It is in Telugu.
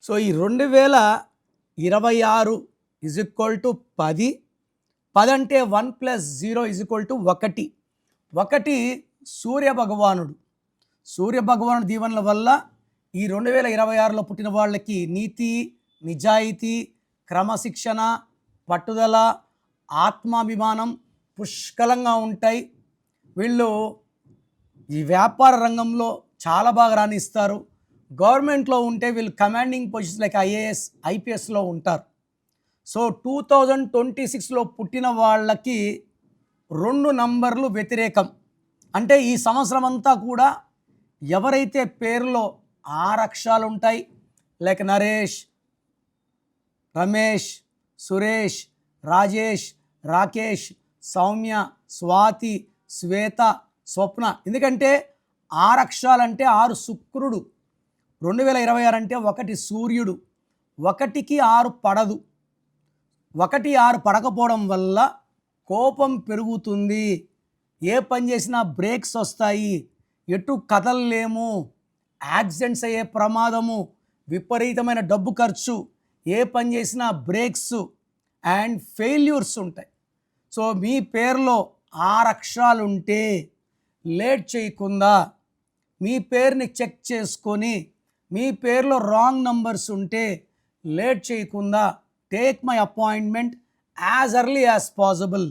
సో ఈ 2026 ఈజ్ ఈక్వల్ టు 10. 10 అంటే 1 + 0 ఈజ్ ఈక్వల్ టు 1. 1 సూర్య భగవానుడు దీవెనల వల్ల ఈ 2026లో పుట్టిన వాళ్ళకి నీతి, నిజాయితీ, క్రమశిక్షణ, పట్టుదల, ఆత్మాభిమానం పుష్కలంగా ఉంటాయి. వీళ్ళు ఈ వ్యాపార రంగంలో చాలా బాగా రాణిస్తారు. గవర్నమెంట్లో ఉంటే వీళ్ళు కమాండింగ్ పొజిషన్స్ లైక్ ఐఏఎస్, ఐపీఎస్లో ఉంటారు. సో 2026లో పుట్టిన వాళ్ళకి 2 నంబర్లు వ్యతిరేకం. అంటే ఈ సంవత్సరం అంతా కూడా ఎవరైతే పేరులో 6 అక్షరాలు ఉంటాయి, లైక్ నరేష్, రమేష్, సురేష్, రాజేష్, రాకేష్, సౌమ్య, స్వాతి, శ్వేత, స్వప్న. ఎందుకంటే 6 అక్షరాలంటే 6 శుక్రుడు, 2026 అంటే 1 సూర్యుడు, 1కి 6 పడదు. 1 6 పడకపోవడం వల్ల కోపం పెరుగుతుంది. ఏ పని చేసినా బ్రేక్స్ వస్తాయి, ఎటు కదలలేము, యాక్సిడెంట్స్ అయ్యే ప్రమాదము, విపరీతమైన డబ్బు ఖర్చు, ఏ పని చేసినా బ్రేక్స్ అండ్ ఫెయిల్యూర్స్ ఉంటాయి. సో మీ పేరులో 6 అక్షరాలు ఉంటే లేట్ చేయకుండా మీ పేరుని చెక్ చేసుకొని, మీ పేరులో రాంగ్ నంబర్స్ ఉంటే లేట్ చేయకుండా take my appointment as early as possible.